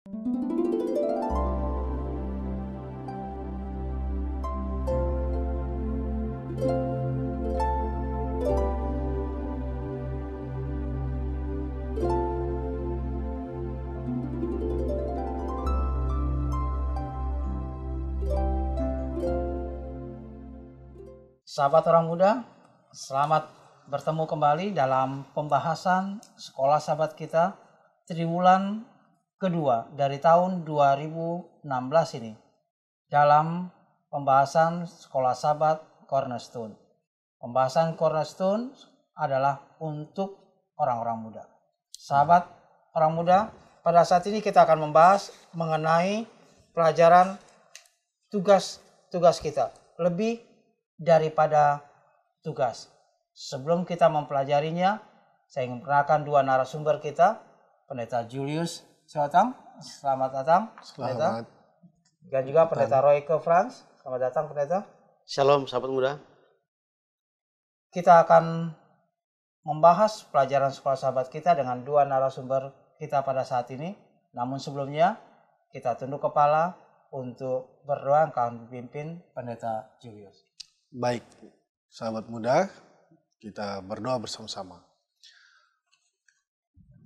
Sahabat orang muda, selamat bertemu kembali dalam pembahasan sekolah sahabat kita triwulan kedua dari tahun 2016 ini. Dalam pembahasan sekolah sahabat Cornerstone. Pembahasan Cornerstone adalah untuk orang-orang muda. Sahabat orang muda, pada saat ini kita akan membahas mengenai pelajaran tugas kita. Lebih daripada tugas. Sebelum kita mempelajarinya, saya ingin perkenalkan dua narasumber kita, Pendeta Julius Siotang, selamat datang, Pendeta. Dan juga Pendeta Royke Franz, selamat datang, Pendeta. Shalom, sahabat muda. Kita akan membahas pelajaran sekolah sahabat kita dengan dua narasumber kita pada saat ini. Namun sebelumnya, kita tunduk kepala untuk berdoa yang akan dipimpin Pendeta Julius. Baik, sahabat muda, kita berdoa bersama-sama.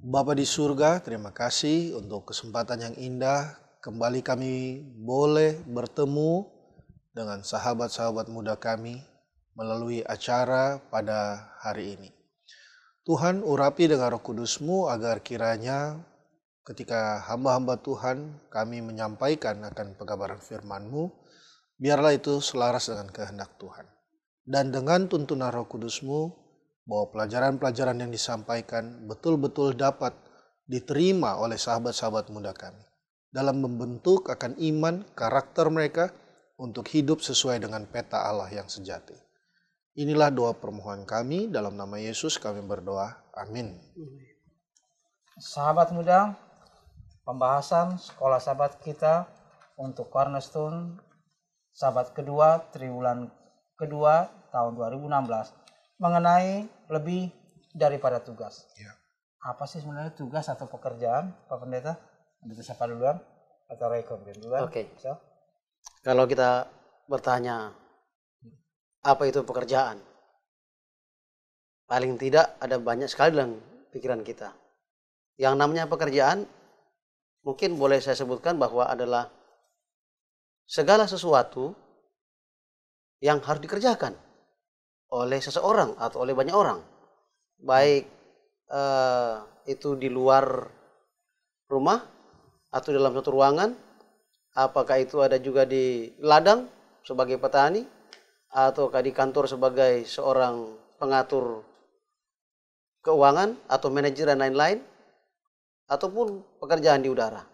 Bapa di surga, terima kasih untuk kesempatan yang indah. Kembali kami boleh bertemu dengan sahabat-sahabat muda kami melalui acara pada hari ini. Tuhan, urapi dengan Roh Kudus-Mu agar kiranya ketika hamba-hamba Tuhan kami menyampaikan akan pengabaran firman-Mu, biarlah itu selaras dengan kehendak Tuhan. Dan dengan tuntunan Roh Kudus-Mu, bahwa pelajaran-pelajaran yang disampaikan betul-betul dapat diterima oleh sahabat-sahabat muda kami. Dalam membentuk akan iman, karakter mereka untuk hidup sesuai dengan peta Allah yang sejati. Inilah doa permohonan kami, dalam nama Yesus kami berdoa. Amin. Sahabat muda, pembahasan sekolah sahabat kita untuk Cornerstone sahabat kedua triwulan kedua tahun 2016 mengenai lebih daripada tugas. Ya. Apa sih sebenarnya tugas atau pekerjaan, Pak Pendeta? Bisa siapa duluan? Atau Reiko duluan? Oke. So? Kalau kita bertanya apa itu pekerjaan, paling tidak ada banyak sekali dalam pikiran kita. Yang namanya pekerjaan mungkin boleh saya sebutkan bahwa adalah segala sesuatu yang harus dikerjakan oleh seseorang atau oleh banyak orang. Baik itu di luar rumah atau dalam satu ruangan. Apakah itu ada juga di ladang sebagai petani, ataukah di kantor sebagai seorang pengatur keuangan atau manajer dan lain-lain, ataupun pekerjaan di udara.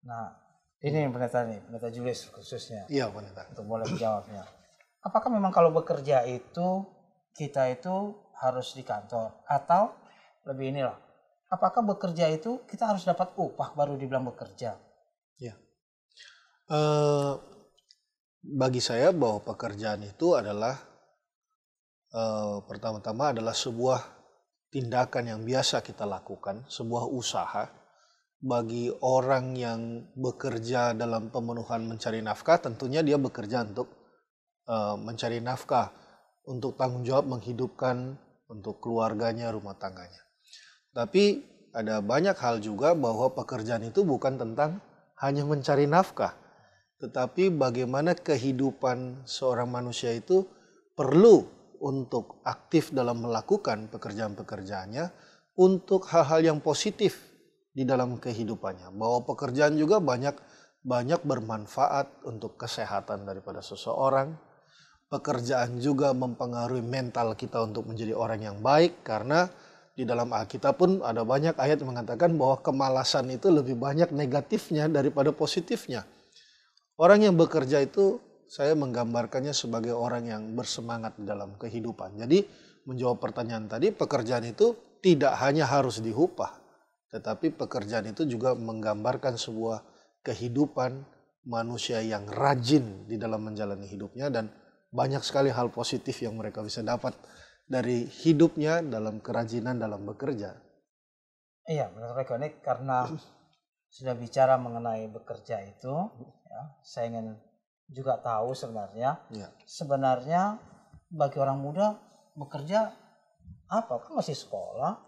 Nah, ini Pendeta Julius khususnya. Iya, Pendeta. Untuk boleh menjawabnya. Apakah memang kalau bekerja itu kita itu harus di kantor, atau lebih inilah? Apakah bekerja itu kita harus dapat upah baru dibilang bekerja? Ya. Bagi saya bahwa pekerjaan itu adalah pertama-tama adalah sebuah tindakan yang biasa kita lakukan, sebuah usaha. Bagi orang yang bekerja dalam pemenuhan mencari nafkah, tentunya dia bekerja untuk mencari nafkah, untuk tanggung jawab menghidupkan untuk keluarganya, rumah tangganya. Tapi ada banyak hal juga bahwa pekerjaan itu bukan tentang hanya mencari nafkah, tetapi bagaimana kehidupan seorang manusia itu perlu untuk aktif dalam melakukan pekerjaan-pekerjaannya untuk hal-hal yang positif di dalam kehidupannya. Bahwa pekerjaan juga banyak bermanfaat untuk kesehatan daripada seseorang. Pekerjaan juga mempengaruhi mental kita untuk menjadi orang yang baik, karena di dalam Alkitab pun ada banyak ayat yang mengatakan bahwa kemalasan itu lebih banyak negatifnya daripada positifnya. Orang yang bekerja itu saya menggambarkannya sebagai orang yang bersemangat di dalam kehidupan. Jadi menjawab pertanyaan tadi, pekerjaan itu tidak hanya harus diupah, tetapi pekerjaan itu juga menggambarkan sebuah kehidupan manusia yang rajin di dalam menjalani hidupnya, dan banyak sekali hal positif yang mereka bisa dapat dari hidupnya dalam kerajinan dalam bekerja. Iya, benar Reko, ini karena sudah bicara mengenai bekerja itu, ya, saya ingin juga tahu sebenarnya, Ya. sebenarnya bagi orang muda bekerja apa? Kan masih sekolah,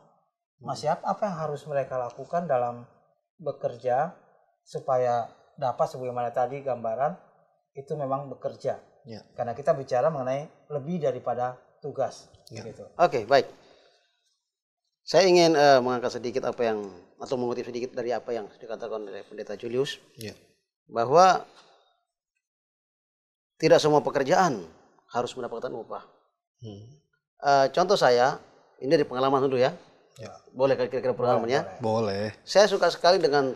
masih apa yang harus mereka lakukan dalam bekerja supaya dapat sebagaimana tadi gambaran itu memang bekerja. Ya. Karena kita bicara mengenai lebih daripada tugas, Ya. gitu. Oke, baik. Saya ingin mengangkat sedikit apa yang atau mengutip sedikit dari apa yang dikatakan oleh Pendeta Julius, Ya. bahwa tidak semua pekerjaan harus mendapatkan upah. Contoh saya, ini dari pengalaman dulu ya. Ya. Boleh kira-kira pengalamannya? Boleh. Saya suka sekali dengan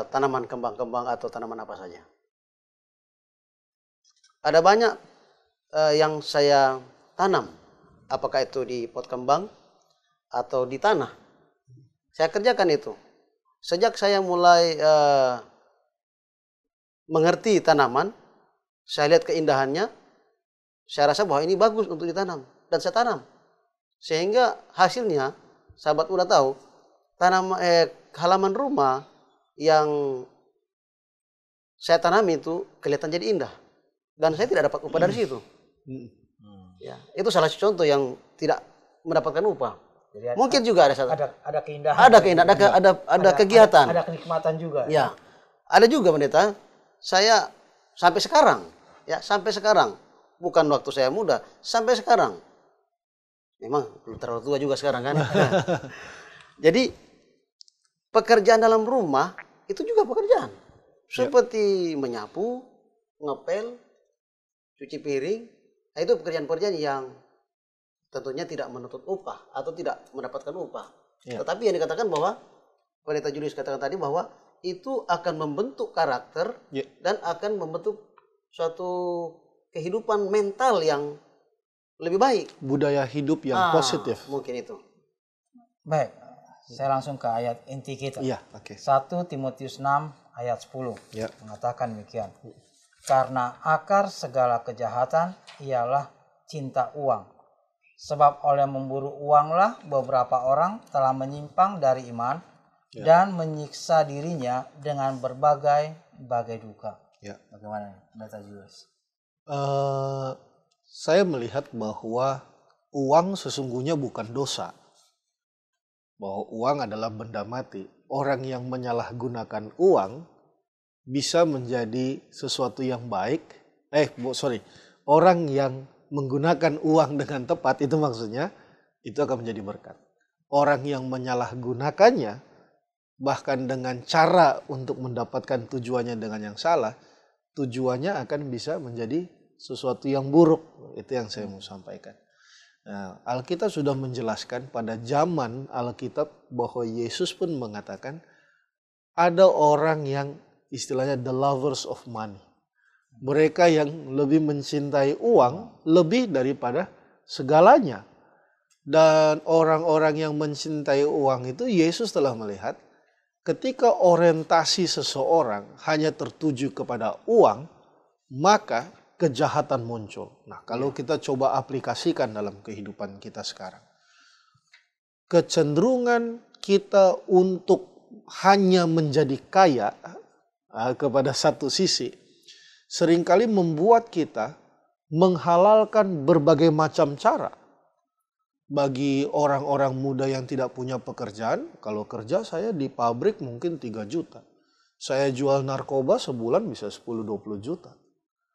tanaman kembang-kembang atau tanaman apa saja. Ada banyak yang saya tanam, apakah itu di pot kembang atau di tanah. Saya kerjakan itu. Sejak saya mulai mengerti tanaman, saya lihat keindahannya, saya rasa bahwa ini bagus untuk ditanam, dan saya tanam. Sehingga hasilnya, sahabat muda tahu, halaman rumah yang saya tanam itu kelihatan jadi indah, dan saya tidak dapat upah dari situ. Ya, itu salah satu contoh yang tidak mendapatkan upah. Jadi Mungkin juga ada keindahan, ada kegiatan. ada kenikmatan juga. Ya, ada juga pendeta. Saya sampai sekarang, bukan waktu saya muda, sampai sekarang. Memang belum terlalu tua juga sekarang kan. Jadi pekerjaan dalam rumah itu juga pekerjaan. Seperti menyapu, ngepel, cuci piring. Nah, itu pekerjaan-pekerjaan yang tentunya tidak menuntut upah atau tidak mendapatkan upah. Tetapi yang dikatakan bahwa Pendeta Julius katakan tadi bahwa itu akan membentuk karakter dan akan membentuk suatu kehidupan mental yang lebih baik. Budaya hidup yang positif. Mungkin itu. Baik, saya langsung ke ayat inti kita. Iya, oke. 1 Timotius 6 ayat 10 Ya. mengatakan demikian. Karena akar segala kejahatan ialah cinta uang. Sebab oleh memburu uanglah beberapa orang telah menyimpang dari iman dan menyiksa dirinya dengan berbagai duka. Ya. Bagaimana, Pendeta Julius? Saya melihat bahwa uang sesungguhnya bukan dosa. Bahwa uang adalah benda mati. Orang yang menyalahgunakan uang bisa menjadi sesuatu yang baik. Orang yang menggunakan uang dengan tepat, itu maksudnya, itu akan menjadi berkat. Orang yang menyalahgunakannya, bahkan dengan cara untuk mendapatkan tujuannya dengan yang salah, tujuannya akan bisa menjadi sesuatu yang buruk. Itu yang saya mau sampaikan. Nah, Alkitab sudah menjelaskan pada zaman Alkitab bahwa Yesus pun mengatakan ada orang yang istilahnya the lovers of money. Mereka yang lebih mencintai uang lebih daripada segalanya. Dan orang-orang yang mencintai uang itu Yesus telah melihat ketika orientasi seseorang hanya tertuju kepada uang, maka kejahatan muncul. Nah, kalau kita coba aplikasikan dalam kehidupan kita sekarang, kecenderungan kita untuk hanya menjadi kaya kepada satu sisi, seringkali membuat kita menghalalkan berbagai macam cara. Bagi orang-orang muda yang tidak punya pekerjaan, kalau kerja saya di pabrik mungkin 3 juta. Saya jual narkoba sebulan bisa 10-20 juta.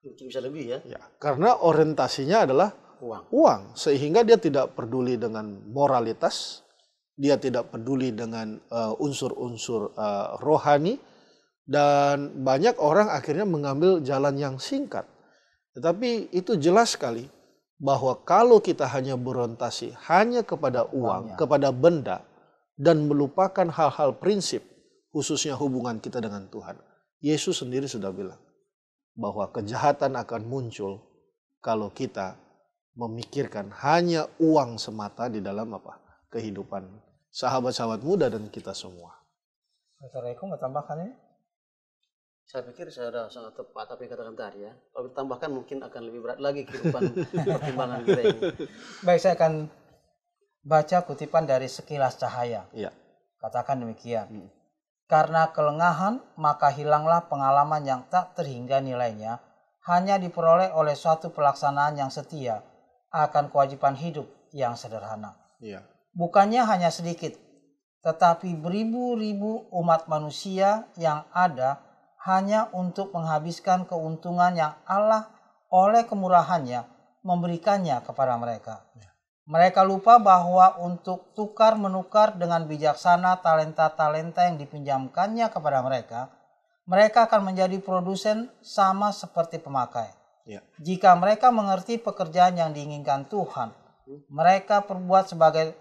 Bisa lebih ya. Ya, karena orientasinya adalah uang. Sehingga dia tidak peduli dengan moralitas, dia tidak peduli dengan unsur-unsur rohani, dan banyak orang akhirnya mengambil jalan yang singkat. Tetapi itu jelas sekali bahwa kalau kita hanya berorientasi hanya kepada uang, kepada benda, dan melupakan hal-hal prinsip, khususnya hubungan kita dengan Tuhan. Yesus sendiri sudah bilang bahwa kejahatan akan muncul kalau kita memikirkan hanya uang semata di dalam kehidupan sahabat-sahabat muda dan kita semua. Dr. Eko mau tambahkan ini? Saya pikir saya sudah sangat tepat apa yang katakan tadi ya. Kalau ditambahkan mungkin akan lebih berat lagi kehidupan pertimbangan kita ini. Baik, saya akan baca kutipan dari Sekilas Cahaya. Iya. Katakan demikian. Karena kelengahan, maka hilanglah pengalaman yang tak terhingga nilainya, hanya diperoleh oleh suatu pelaksanaan yang setia akan kewajiban hidup yang sederhana. Iya. Bukannya hanya sedikit, tetapi beribu-ribu umat manusia yang ada hanya untuk menghabiskan keuntungan yang Allah oleh kemurahannya memberikannya kepada mereka. Mereka lupa bahwa untuk tukar-menukar dengan bijaksana talenta-talenta yang dipinjamkannya kepada mereka, mereka akan menjadi produsen sama seperti pemakai. Ya. Jika mereka mengerti pekerjaan yang diinginkan Tuhan, mereka perbuat sebagai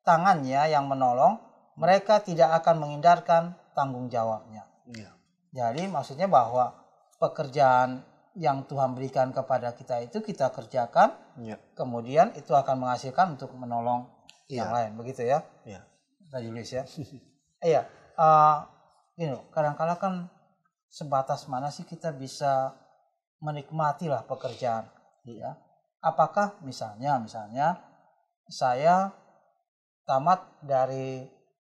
tangannya yang menolong, mereka tidak akan menghindarkan tanggung jawabnya. Ya. Jadi maksudnya bahwa pekerjaan yang Tuhan berikan kepada kita itu kita kerjakan, Ya. kemudian itu akan menghasilkan untuk menolong yang lain, begitu ya? Ya. Kita Julius ya. Iya, gini loh, kadang-kala kan sebatas mana sih kita bisa menikmati lah pekerjaan, ya? Apakah misalnya saya tamat dari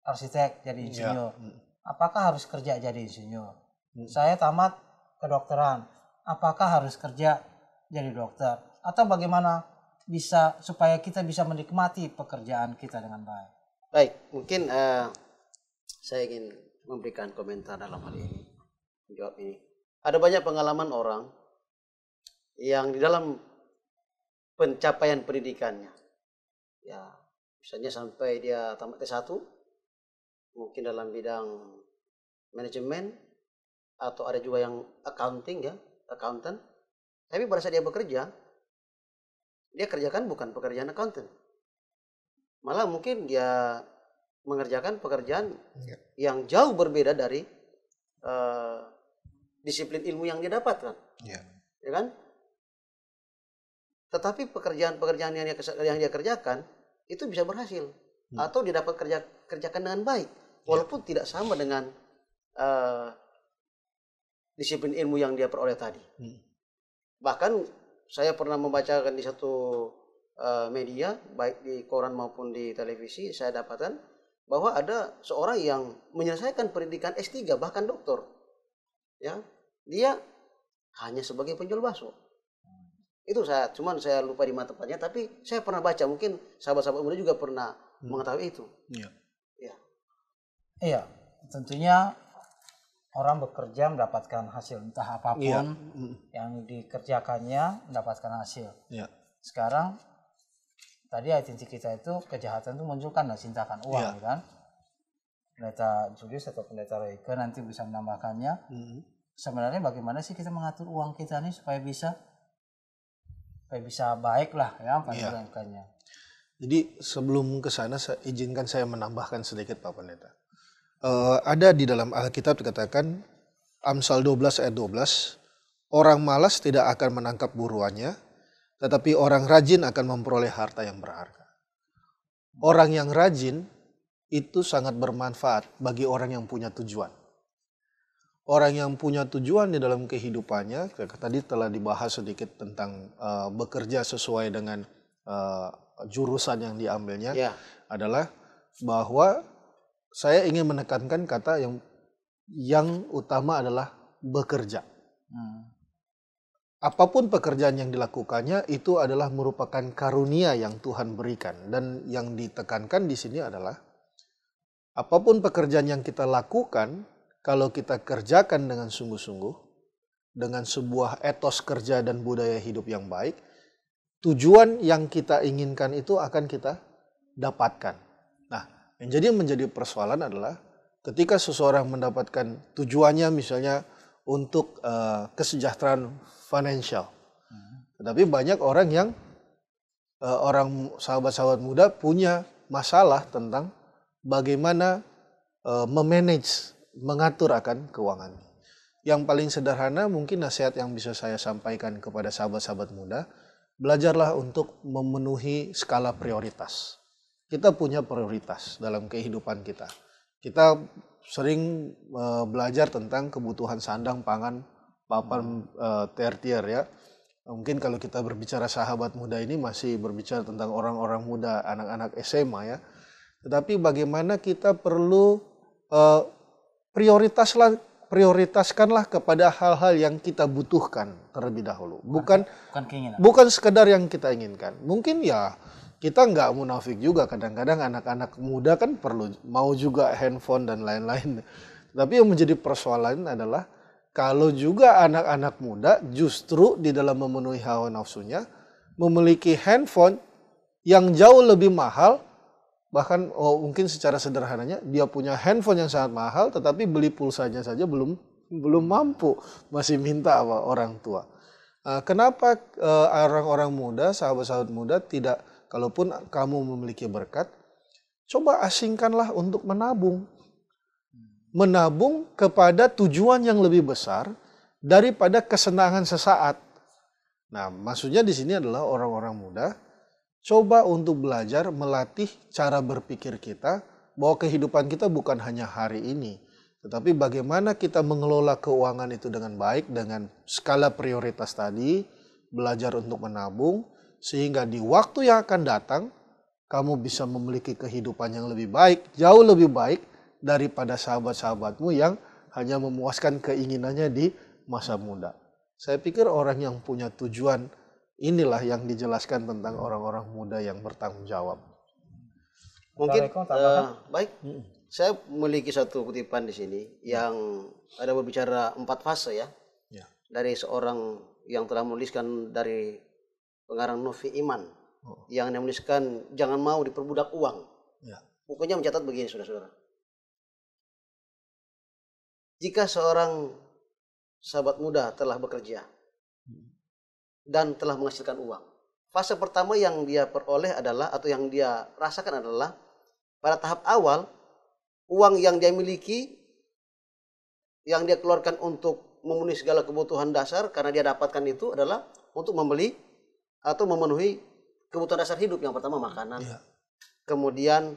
arsitek jadi insinyur, apakah harus kerja jadi insinyur? Saya tamat kedokteran, apakah harus kerja jadi dokter? Atau bagaimana bisa supaya kita bisa menikmati pekerjaan kita dengan baik? Baik, mungkin saya ingin memberikan komentar dalam hal ini, menjawab ini. Ada banyak pengalaman orang yang di dalam pencapaian pendidikannya, ya misalnya sampai dia tamat S1, mungkin dalam bidang manajemen, atau ada juga yang accounting ya, accountant. Tapi pada saat dia bekerja, dia kerjakan bukan pekerjaan accountant. Malah mungkin dia mengerjakan pekerjaan yang jauh berbeda dari disiplin ilmu yang dia dapatkan. Ya kan? Tetapi pekerjaan-pekerjaan yang dia kerjakan itu bisa berhasil atau dia dapat kerjakan dengan baik, walaupun tidak sama dengan disiplin ilmu yang dia peroleh tadi. Bahkan saya pernah membacakan di satu media, baik di koran maupun di televisi, saya dapatkan bahwa ada seorang yang menyelesaikan pendidikan S3 bahkan doktor, ya, dia hanya sebagai penjual bakso. Itu cuman saya lupa di mana tempatnya, tapi saya pernah baca, mungkin sahabat-sahabat muda juga pernah mengetahui itu. Iya, tentunya orang bekerja mendapatkan hasil, entah apapun yang dikerjakannya mendapatkan hasil. Sekarang tadi ayat inti kita itu kejahatan itu muncul karena cintakan uang, kan? Pendeta Julius atau pendeta Reike nanti bisa menambahkannya. Sebenarnya bagaimana sih kita mengatur uang kita nih supaya bisa baik lah ya pendidikannya. Jadi sebelum ke sana, izinkan saya menambahkan sedikit Pak Pendeta. Ada di dalam Alkitab dikatakan Amsal 12 ayat 12, orang malas tidak akan menangkap buruannya, tetapi orang rajin akan memperoleh harta yang berharga. Orang yang rajin itu sangat bermanfaat bagi orang yang punya tujuan. Orang yang punya tujuan di dalam kehidupannya, tadi telah dibahas sedikit tentang bekerja sesuai dengan jurusan yang diambilnya, adalah bahwa saya ingin menekankan kata yang utama adalah bekerja. Apapun pekerjaan yang dilakukannya itu adalah merupakan karunia yang Tuhan berikan, dan yang ditekankan di sini adalah apapun pekerjaan yang kita lakukan, kalau kita kerjakan dengan sungguh-sungguh, dengan sebuah etos kerja dan budaya hidup yang baik, tujuan yang kita inginkan itu akan kita dapatkan. Nah, yang menjadi persoalan adalah ketika seseorang mendapatkan tujuannya misalnya untuk kesejahteraan financial. Tetapi banyak orang yang, orang sahabat-sahabat muda punya masalah tentang bagaimana memanage, mengatur akan keuangan. Yang paling sederhana mungkin nasihat yang bisa saya sampaikan kepada sahabat-sahabat muda, belajarlah untuk memenuhi skala prioritas. Kita punya prioritas dalam kehidupan kita. Kita sering belajar tentang kebutuhan sandang, pangan, papan tertier ya. Mungkin kalau kita berbicara sahabat muda ini masih berbicara tentang orang-orang muda, anak-anak SMA ya. Tetapi bagaimana kita perlu prioritaskanlah kepada hal-hal yang kita butuhkan terlebih dahulu. Bukan keinginan. bukan sekedar yang kita inginkan. Mungkin ya kita nggak munafik juga, kadang-kadang anak-anak muda kan perlu mau juga handphone dan lain-lain. Tapi yang menjadi persoalan adalah kalau juga anak-anak muda justru di dalam memenuhi hawa nafsunya memiliki handphone yang jauh lebih mahal. Bahkan mungkin secara sederhananya dia punya handphone yang sangat mahal tetapi beli pulsanya saja belum mampu, masih minta sama orang tua. Kenapa orang-orang muda, sahabat-sahabat muda tidak, kalaupun kamu memiliki berkat, coba asingkanlah untuk menabung. Menabung kepada tujuan yang lebih besar daripada kesenangan sesaat. Nah, maksudnya di sini adalah orang-orang muda coba untuk belajar melatih cara berpikir kita bahwa kehidupan kita bukan hanya hari ini, tetapi bagaimana kita mengelola keuangan itu dengan baik dengan skala prioritas tadi, belajar untuk menabung sehingga di waktu yang akan datang kamu bisa memiliki kehidupan yang lebih baik, jauh lebih baik daripada sahabat-sahabatmu yang hanya memuaskan keinginannya di masa muda. Saya pikir orang yang punya tujuan, inilah yang dijelaskan tentang orang-orang muda yang bertanggung jawab. Mungkin baik, saya memiliki satu kutipan di sini yang ada berbicara 4 fase ya. Dari seorang yang telah menuliskan dari pengarang Novi Iman yang menuliskan jangan mau diperbudak uang. Bukunya mencatat begini, saudara-saudara. Jika seorang sahabat muda telah bekerja dan telah menghasilkan uang, fase pertama yang dia peroleh adalah atau yang dia rasakan adalah pada tahap awal uang yang dia miliki, yang dia keluarkan untuk memenuhi segala kebutuhan dasar karena dia dapatkan itu adalah untuk membeli atau memenuhi kebutuhan dasar hidup. Yang pertama makanan, kemudian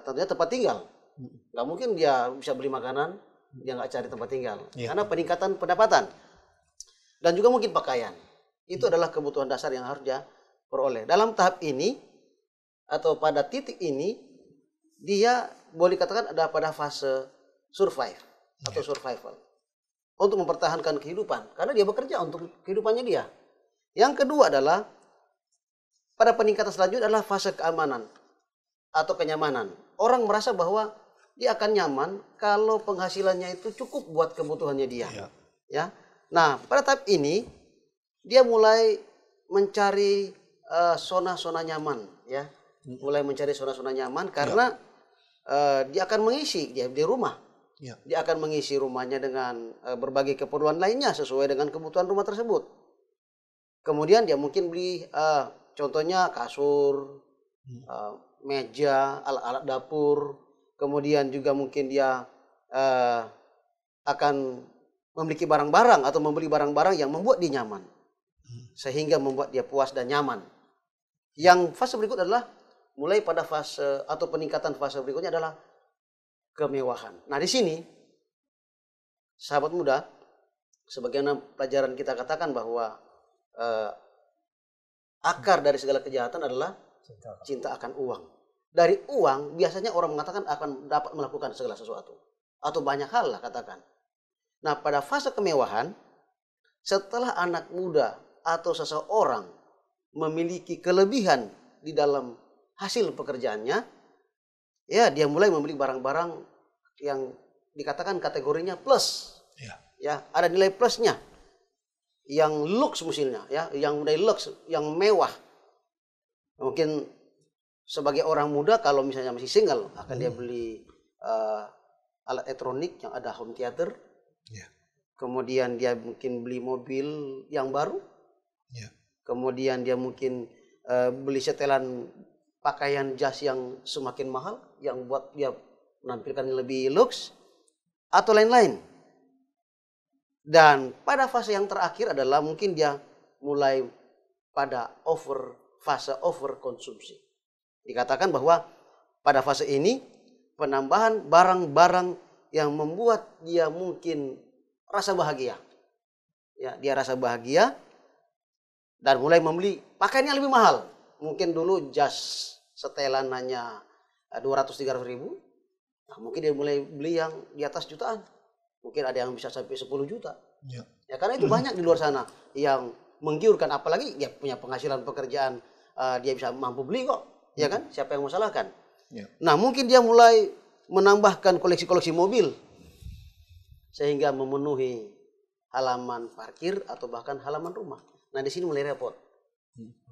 tentunya tempat tinggal. Nggak mungkin dia bisa beli makanan dia nggak cari tempat tinggal karena peningkatan pendapatan, dan juga mungkin pakaian. Itu adalah kebutuhan dasar yang harus dia peroleh. Dalam tahap ini atau pada titik ini dia boleh katakan ada pada fase survive atau survival untuk mempertahankan kehidupan karena dia bekerja untuk kehidupannya dia. Yang kedua adalah pada peningkatan selanjutnya adalah fase keamanan atau kenyamanan. Orang merasa bahwa dia akan nyaman kalau penghasilannya itu cukup buat kebutuhannya dia. Ya. Nah, pada tahap ini dia mulai mencari zona-zona nyaman, ya. Mulai mencari zona-zona nyaman karena dia akan mengisi dia di rumah. Dia akan mengisi rumahnya dengan berbagai keperluan lainnya sesuai dengan kebutuhan rumah tersebut. Kemudian dia mungkin beli contohnya kasur, meja, alat-alat dapur. Kemudian juga mungkin dia akan memiliki barang-barang atau membeli barang-barang yang membuat dia nyaman. Sehingga membuat dia puas dan nyaman. Yang fase berikut adalah mulai pada fase atau peningkatan fase berikutnya adalah kemewahan. Nah di sini, sahabat muda, sebagaimana pelajaran kita katakan bahwa akar dari segala kejahatan adalah cinta akan uang. Dari uang biasanya orang mengatakan akan dapat melakukan segala sesuatu atau banyak hal lah katakan. Nah pada fase kemewahan, setelah anak muda atau seseorang memiliki kelebihan di dalam hasil pekerjaannya, ya dia mulai membeli barang-barang yang dikatakan kategorinya plus, ya ada nilai plusnya, yang lux misalnya, ya yang nilai lux, yang mewah. Mungkin sebagai orang muda kalau misalnya masih single akan dia beli alat elektronik yang ada home theater. Kemudian dia mungkin beli mobil yang baru. Kemudian dia mungkin beli setelan pakaian jas yang semakin mahal yang buat dia menampilkan lebih lux atau lain-lain. Dan pada fase yang terakhir adalah mungkin dia mulai pada fase over konsumsi. Dikatakan bahwa pada fase ini penambahan barang-barang yang membuat dia mungkin rasa bahagia. Ya, dia rasa bahagia dan mulai membeli pakaian yang lebih mahal. Mungkin dulu jas setelan hanya 200-300 ribu. Nah, mungkin dia mulai beli yang di atas jutaan. Mungkin ada yang bisa sampai 10 juta. Ya. Ya karena itu banyak di luar sana yang menggiurkan, apalagi dia punya penghasilan pekerjaan, dia bisa mampu beli kok. Ya kan? Siapa yang mau salahkan? Ya. Nah, mungkin dia mulai menambahkan koleksi-koleksi mobil sehingga memenuhi halaman parkir atau bahkan halaman rumah. Nah, di sini mulai repot.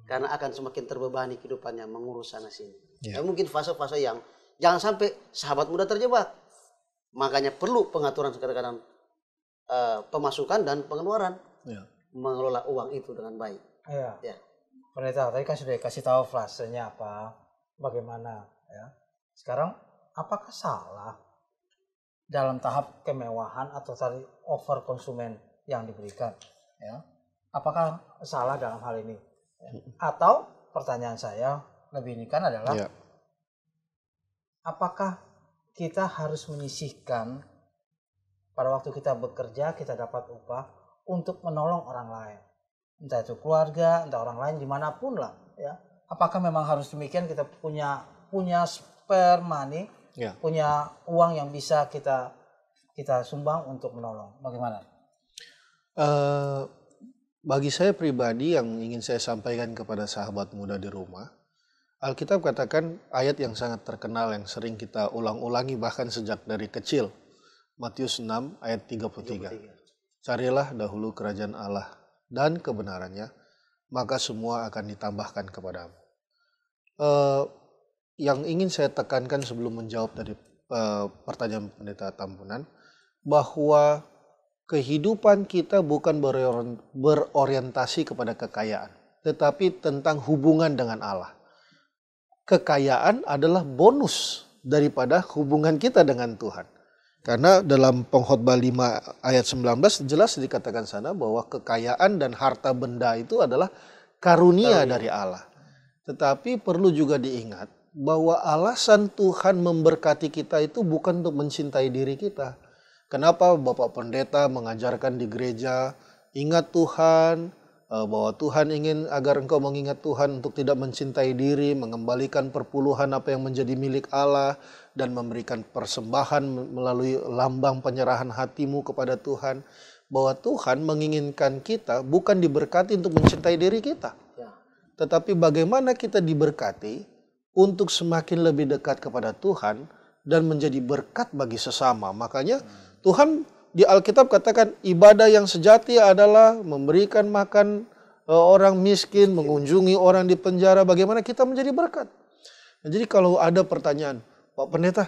Karena akan semakin terbebani kehidupannya mengurus sana sini. Ya, mungkin fase-fase yang jangan sampai sahabat muda terjebak. Makanya perlu pengaturan kadang-kadang pemasukan dan pengeluaran. Ya. Mengelola uang itu dengan baik. Iya. Ya. Pendeta tadi kan sudah kasih tahu fasenya apa, bagaimana ya. Sekarang apakah salah dalam tahap kemewahan atau tadi over konsumen yang diberikan ya? Apakah salah dalam hal ini? Ya. Atau pertanyaan saya lebih ini kan adalah apakah kita harus menyisihkan pada waktu kita bekerja kita dapat upah untuk menolong orang lain, entah itu keluarga, entah orang lain dimanapun lah ya. Apakah memang harus demikian, kita punya spare money, punya uang yang bisa kita sumbang untuk menolong? Bagaimana? Bagi saya pribadi yang ingin saya sampaikan kepada sahabat muda di rumah, Alkitab katakan ayat yang sangat terkenal yang sering kita ulang-ulangi bahkan sejak dari kecil. Matius 6 ayat 33. Carilah dahulu kerajaan Allah dan kebenarannya, maka semua akan ditambahkan kepadamu. Yang ingin saya tekankan sebelum menjawab dari pertanyaan Pendeta Tambunan, bahwa kehidupan kita bukan berorientasi kepada kekayaan, tetapi tentang hubungan dengan Allah. Kekayaan adalah bonus daripada hubungan kita dengan Tuhan. Karena dalam Pengkhotbah 5 ayat 19 jelas dikatakan sana bahwa kekayaan dan harta benda itu adalah karunia dari Allah. Tetapi perlu juga diingat bahwa alasan Tuhan memberkati kita itu bukan untuk mencintai diri kita. Kenapa Bapak Pendeta mengajarkan di gereja, ingat Tuhan, bahwa Tuhan ingin agar engkau mengingat Tuhan untuk tidak mencintai diri, mengembalikan perpuluhan apa yang menjadi milik Allah, dan memberikan persembahan melalui lambang penyerahan hatimu kepada Tuhan. Bahwa Tuhan menginginkan kita bukan diberkati untuk mencintai diri kita. Tetapi bagaimana kita diberkati untuk semakin lebih dekat kepada Tuhan dan menjadi berkat bagi sesama. Makanya Tuhan di Alkitab katakan ibadah yang sejati adalah memberikan makan orang miskin, mengunjungi orang di penjara, bagaimana kita menjadi berkat. Nah, jadi kalau ada pertanyaan, Pak Pendeta,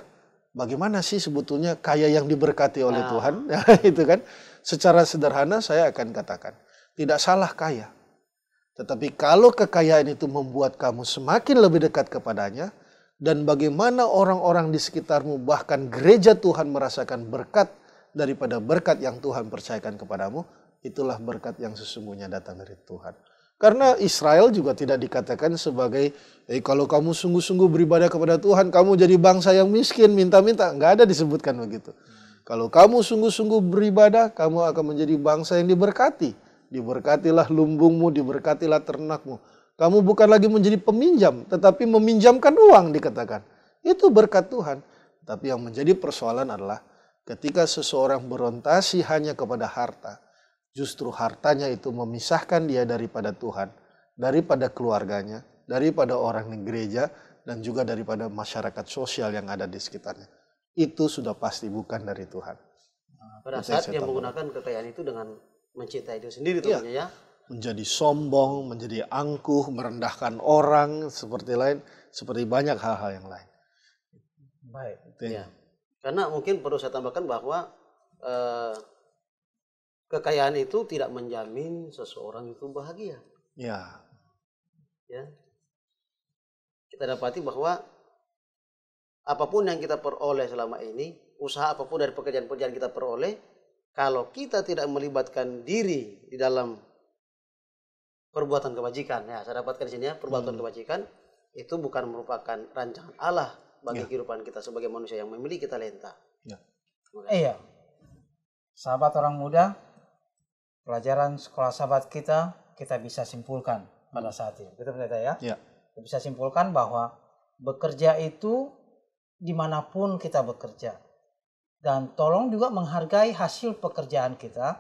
bagaimana sih sebetulnya kaya yang diberkati oleh Tuhan? Itu kan, secara sederhana saya akan katakan, tidak salah kaya. Tetapi kalau kekayaan itu membuat kamu semakin lebih dekat kepadanya, dan bagaimana orang-orang di sekitarmu, bahkan gereja Tuhan merasakan berkat daripada berkat yang Tuhan percayakan kepadamu, itulah berkat yang sesungguhnya datang dari Tuhan. Karena Israel juga tidak dikatakan sebagai, kalau kamu sungguh-sungguh beribadah kepada Tuhan, kamu jadi bangsa yang miskin, minta-minta. Nggak ada disebutkan begitu. Kalau kamu sungguh-sungguh beribadah, kamu akan menjadi bangsa yang diberkati. Diberkatilah lumbungmu, diberkatilah ternakmu. Kamu bukan lagi menjadi peminjam, tetapi meminjamkan uang dikatakan. Itu berkat Tuhan. Tapi yang menjadi persoalan adalah ketika seseorang berorientasi hanya kepada harta, justru hartanya itu memisahkan dia daripada Tuhan, daripada keluarganya, daripada orang di gereja, dan juga daripada masyarakat sosial yang ada di sekitarnya. Itu sudah pasti bukan dari Tuhan. Pada saat dia menggunakan kekayaan itu dengan mencintai diri sendiri tentunya ya. Menjadi sombong, menjadi angkuh, merendahkan orang, seperti banyak hal-hal yang lain. Baik. Ya. Karena mungkin perlu saya tambahkan bahwa kekayaan itu tidak menjamin seseorang itu bahagia. Ya. Kita dapati bahwa apapun yang kita peroleh selama ini, usaha apapun dari pekerjaan-pekerjaan kita peroleh, kalau kita tidak melibatkan diri di dalam perbuatan kebajikan, ya saya dapatkan di sini ya, perbuatan kebajikan itu bukan merupakan rancangan Allah bagi kehidupan kita sebagai manusia yang memiliki talenta. Iya, sahabat orang muda, pelajaran sekolah sahabat kita bisa simpulkan pada saat ini. Betul Pendeta ya? Kita bisa simpulkan bahwa bekerja itu dimanapun kita bekerja. Dan tolong juga menghargai hasil pekerjaan kita,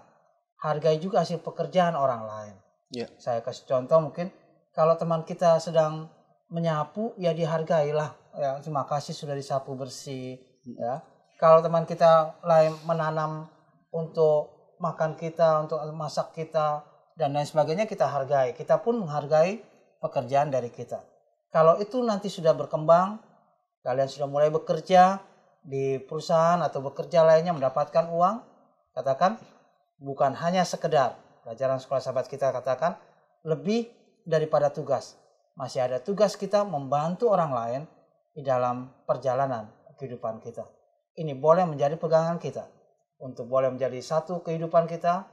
hargai juga hasil pekerjaan orang lain. Ya. Saya kasih contoh, mungkin kalau teman kita sedang menyapu, ya dihargailah. Ya, terima kasih sudah disapu bersih. Ya. Kalau teman kita lain menanam untuk makan kita, untuk masak kita, dan lain sebagainya, kita hargai. Kita pun menghargai pekerjaan dari kita. Kalau itu nanti sudah berkembang, kalian sudah mulai bekerja di perusahaan atau bekerja lainnya mendapatkan uang, katakan bukan hanya sekedar pelajaran sekolah sahabat kita katakan lebih daripada tugas. Masih ada tugas kita membantu orang lain di dalam perjalanan kehidupan kita. Ini boleh menjadi pegangan kita. Untuk boleh menjadi satu kehidupan kita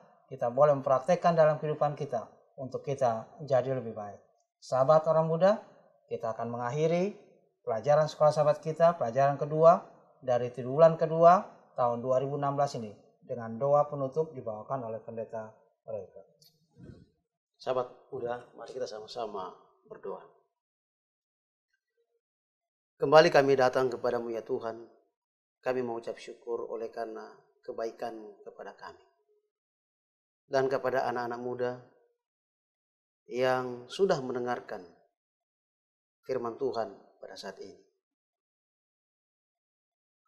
boleh mempraktekkan dalam kehidupan kita untuk kita jadi lebih baik. Sahabat orang muda, kita akan mengakhiri pelajaran sekolah sahabat kita, pelajaran kedua dari triwulan kedua tahun 2016 ini dengan doa penutup dibawakan oleh pendeta mereka. Sahabat muda, mari kita sama-sama berdoa. Kembali kami datang kepadamu ya Tuhan. Kami mengucap syukur oleh karena kebaikan-Mu kepada kami. Dan kepada anak-anak muda yang sudah mendengarkan firman Tuhan pada saat ini.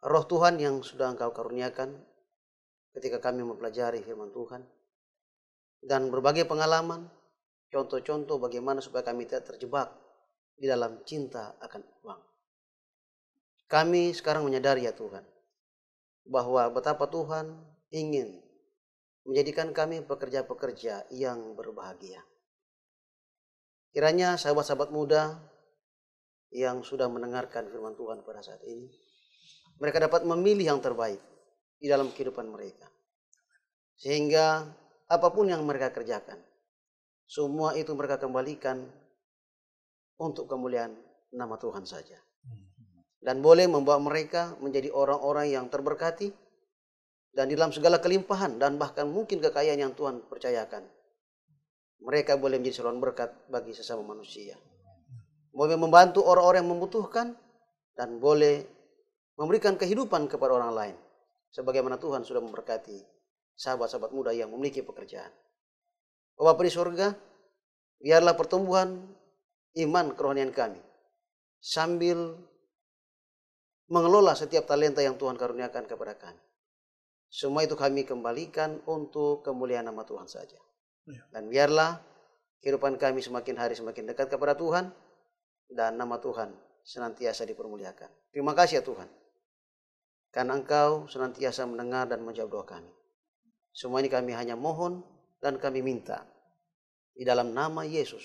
Roh Tuhan yang sudah Engkau karuniakan ketika kami mempelajari firman Tuhan. Dan berbagai pengalaman, contoh-contoh bagaimana supaya kami tidak terjebak di dalam cinta akan uang. Kami sekarang menyadari ya Tuhan, bahwa betapa Tuhan ingin menjadikan kami pekerja-pekerja yang berbahagia. Kiranya sahabat-sahabat muda yang sudah mendengarkan firman Tuhan pada saat ini, mereka dapat memilih yang terbaik di dalam kehidupan mereka. Sehingga apapun yang mereka kerjakan, semua itu mereka kembalikan untuk kemuliaan nama Tuhan saja. Dan boleh membawa mereka menjadi orang-orang yang terberkati dan di dalam segala kelimpahan dan bahkan mungkin kekayaan yang Tuhan percayakan. Mereka boleh menjadi saluran berkat bagi sesama manusia. Boleh membantu orang-orang yang membutuhkan dan boleh memberikan kehidupan kepada orang lain. Sebagaimana Tuhan sudah memberkati sahabat-sahabat muda yang memiliki pekerjaan. Bapa di surga, biarlah pertumbuhan iman kerohanian kami sambil mengelola setiap talenta yang Tuhan karuniakan kepada kami. Semua itu kami kembalikan untuk kemuliaan nama Tuhan saja. Dan biarlah kehidupan kami semakin hari semakin dekat kepada Tuhan dan nama Tuhan senantiasa dipermuliakan. Terima kasih ya Tuhan, karena Engkau senantiasa mendengar dan menjawab doa kami. Semua ini kami hanya mohon dan kami minta di dalam nama Yesus,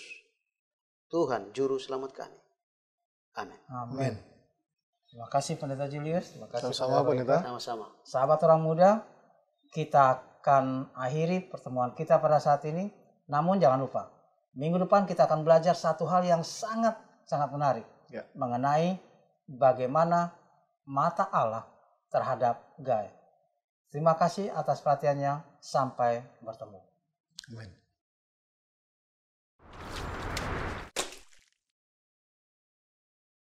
Tuhan Juru Selamat kami. Amin. Amin. Terima kasih Pendeta Julius. Terima kasih Sama-sama, Pendeta. Sama-sama. Sahabat orang muda, kita akan akhiri pertemuan kita pada saat ini. Namun jangan lupa, minggu depan kita akan belajar satu hal yang sangat menarik. Ya. Mengenai bagaimana mata Allah terhadap gaib. Terima kasih atas perhatiannya. Sampai bertemu. Amin.